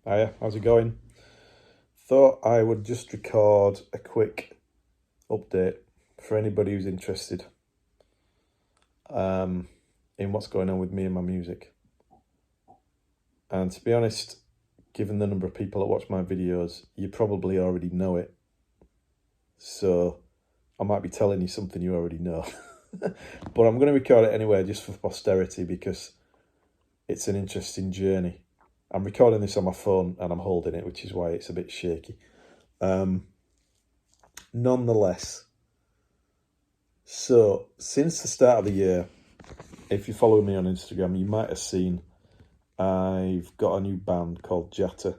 Hiya, how's it going? Thought I would just record a quick update for anybody who's interested in what's going on with me and my music. And to be honest, given the number of people that watch my videos, you probably already know it. So I might be telling you something you already know. But I'm going to record it anyway just for posterity because it's an interesting journey. I'm recording this on my phone and I'm holding it, which is why it's a bit shaky. Nonetheless, so since the start of the year, if you follow me on Instagram, you might have seen I've got a new band called Jata,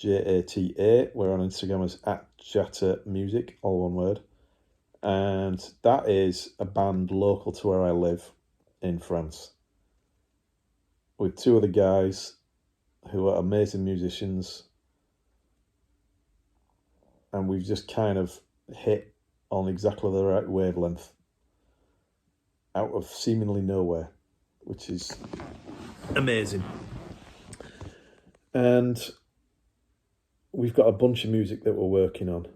Jata. We're on Instagram as @Jata Music, all one word. And that is a band local to where I live in France, with two other guys who are amazing musicians. And we've just kind of hit on exactly the right wavelength out of seemingly nowhere, which is amazing. And we've got a bunch of music that we're working on.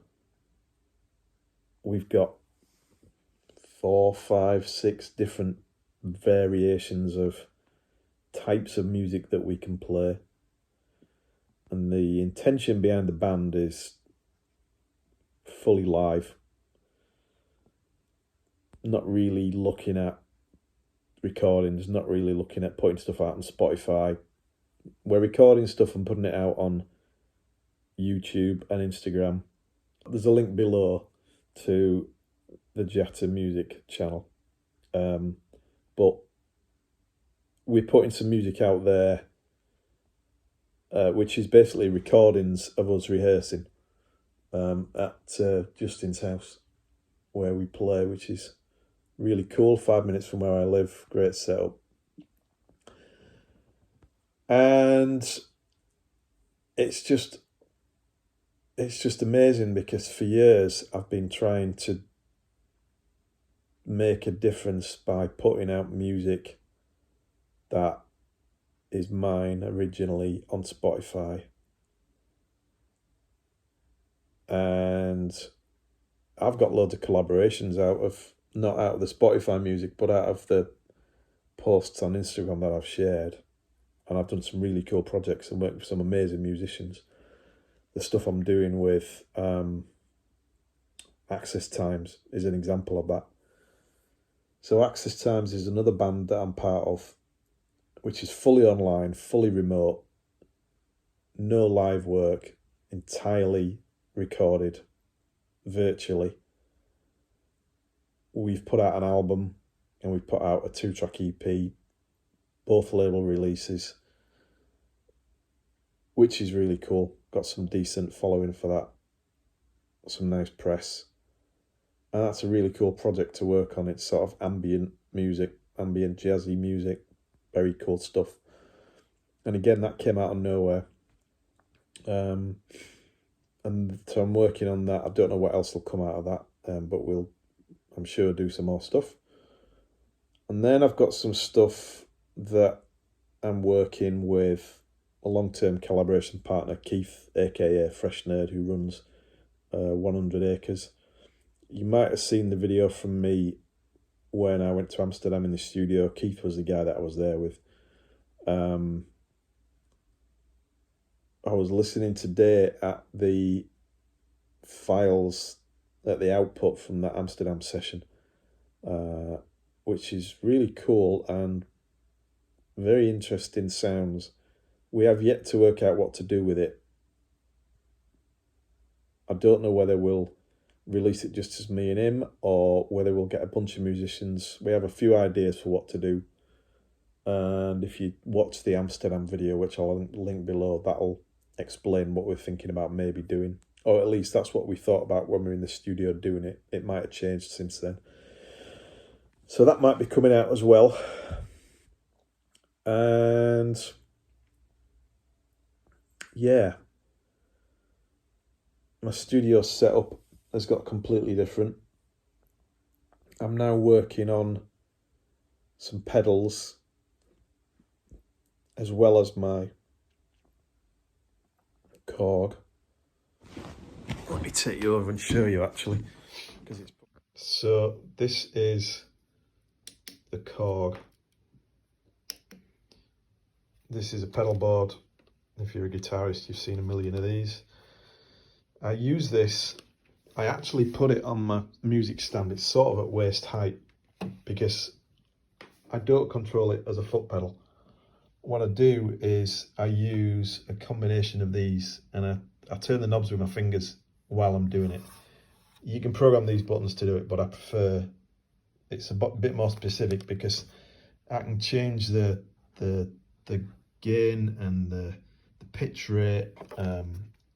We've got 4, 5, 6 different variations of types of music that we can play. And the intention behind the band is fully live. Not really looking at recordings, not really looking at putting stuff out on Spotify. We're recording stuff and putting it out on YouTube and Instagram. There's a link below to the Jata Music channel. But we're putting some music out there, which is basically recordings of us rehearsing at Justin's house where we play, which is really cool. 5 minutes from where I live, great setup. And it's just amazing because for years I've been trying to make a difference by putting out music that is mine originally on Spotify. And I've got loads of collaborations not out of the Spotify music, but out of the posts on Instagram that I've shared. And I've done some really cool projects and worked with some amazing musicians. The stuff I'm doing with Access Times is an example of that. So Access Times is another band that I'm part of, which is fully online, fully remote, no live work, entirely recorded virtually. We've put out an album and we've put out a 2-track EP, both label releases, which is really cool. Got some decent following for that, some nice press. And that's a really cool project to work on. It's sort of ambient music, ambient jazzy music, very cool stuff. And again, that came out of nowhere. And so I'm working on that. I don't know what else will come out of that, but I'm sure, do some more stuff. And then I've got some stuff that I'm working with a long-term collaboration partner, Keith, aka Fresh Nerd, who runs 100 Acres. You might have seen the video from me when I went to Amsterdam in the studio. Keith was the guy that I was there with. I was listening today at the files, at the output from that Amsterdam session, which is really cool and very interesting sounds. We have yet to work out what to do with it. I don't know whether we'll release it just as me and him or whether we'll get a bunch of musicians. We have a few ideas for what to do. And if you watch the Amsterdam video, which I'll link below, that'll explain what we're thinking about maybe doing. Or at least that's what we thought about when we were in the studio doing it. It might have changed since then. So that might be coming out as well. And yeah, my studio setup has got completely different. I'm now working on some pedals as well as my Korg. Let me take you over and show you actually, because it's. So this is the Korg. This is a pedal board. If you're a guitarist, you've seen a million of these. I use this. I actually put it on my music stand. It's sort of at waist height because I don't control it as a foot pedal. What I do is I use a combination of these, and I turn the knobs with my fingers while I'm doing it. You can program these buttons to do it, but I prefer it's a bit more specific because I can change the gain and the pitch rate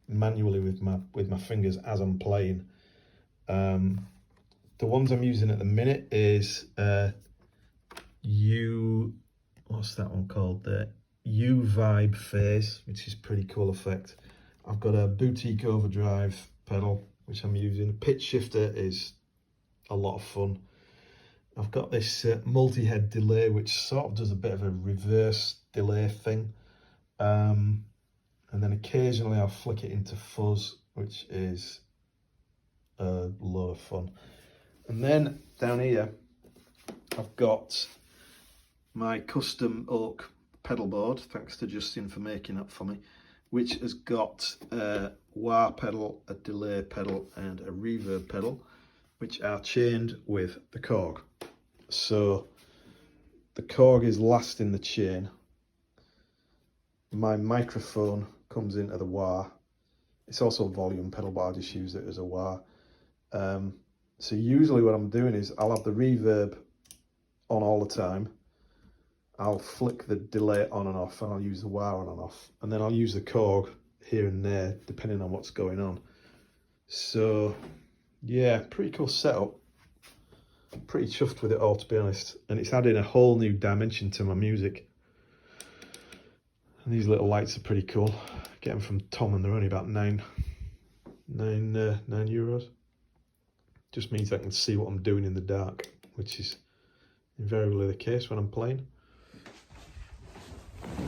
manually with my fingers as I'm playing. The ones I'm using at the minute is what's that one called? The U Vibe Phase, which is pretty cool effect. I've got a boutique overdrive pedal which I'm using. Pitch shifter is a lot of fun. I've got this multi-head delay which sort of does a bit of a reverse delay thing, and then occasionally I'll flick it into fuzz, which is a lot of fun. And then down here I've got my custom oak pedal board, thanks to Justin for making that for me, which has got a wah pedal, a delay pedal and a reverb pedal, which are chained with the Korg. So the Korg is last in the chain. My microphone comes into the wah. It's also a volume pedal, but I just use it as a wah. So usually what I'm doing is I'll have the reverb on all the time. I'll flick the delay on and off, and I'll use the wah on and off, and then I'll use the Korg here and there depending on what's going on. So yeah, pretty cool setup. I'm pretty chuffed with it all, to be honest, and it's adding a whole new dimension to my music. And these little lights are pretty cool. Get them from Tom, and they're only about €9. Just means I can see what I'm doing in the dark, which is invariably the case when I'm playing.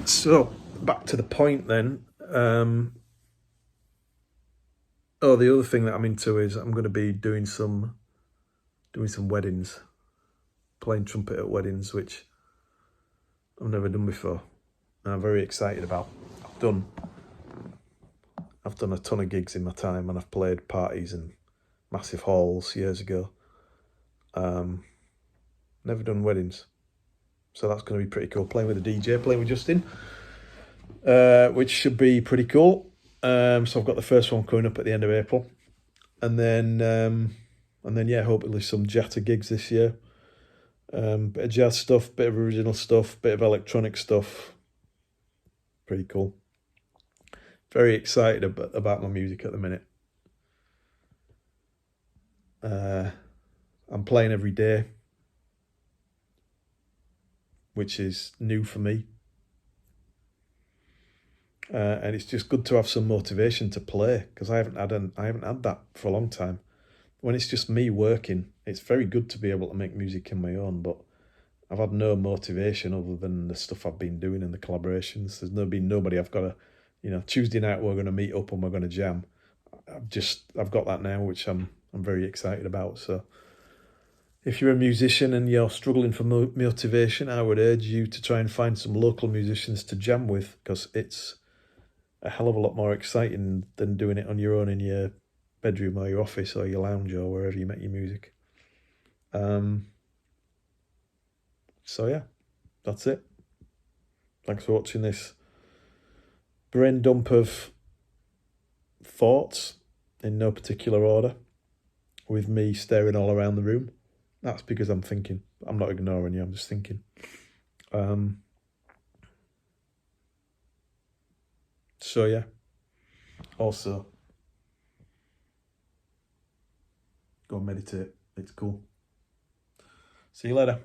So back to the point then. The other thing that I'm into is I'm going to be doing some weddings, playing trumpet at weddings, which I've never done before. And I'm very excited about. I've done a ton of gigs in my time, and I've played parties and massive halls years ago. Never done weddings, so that's going to be pretty cool. Playing with a DJ, playing with Justin, which should be pretty cool. So I've got the first one coming up at the end of April, and then yeah, hopefully some Jatta gigs this year. Bit of jazz stuff, bit of original stuff, bit of electronic stuff. Pretty cool. Very excited about my music at the minute. I'm playing every day, which is new for me. And it's just good to have some motivation to play, because I haven't had that for a long time. When it's just me working, it's very good to be able to make music in my own, but I've had no motivation other than the stuff I've been doing and the collaborations. There's been nobody I've got to, Tuesday night we're going to meet up and we're going to jam. I've got that now, which I'm very excited about. So if you're a musician and you're struggling for motivation, I would urge you to try and find some local musicians to jam with, because it's a hell of a lot more exciting than doing it on your own in your bedroom or your office or your lounge or wherever you make your music. So yeah, that's it. Thanks for watching this brain dump of thoughts in no particular order, with me staring all around the room. That's because I'm thinking. I'm not ignoring you, I'm just thinking. So yeah, also go and meditate. It's cool. See you later.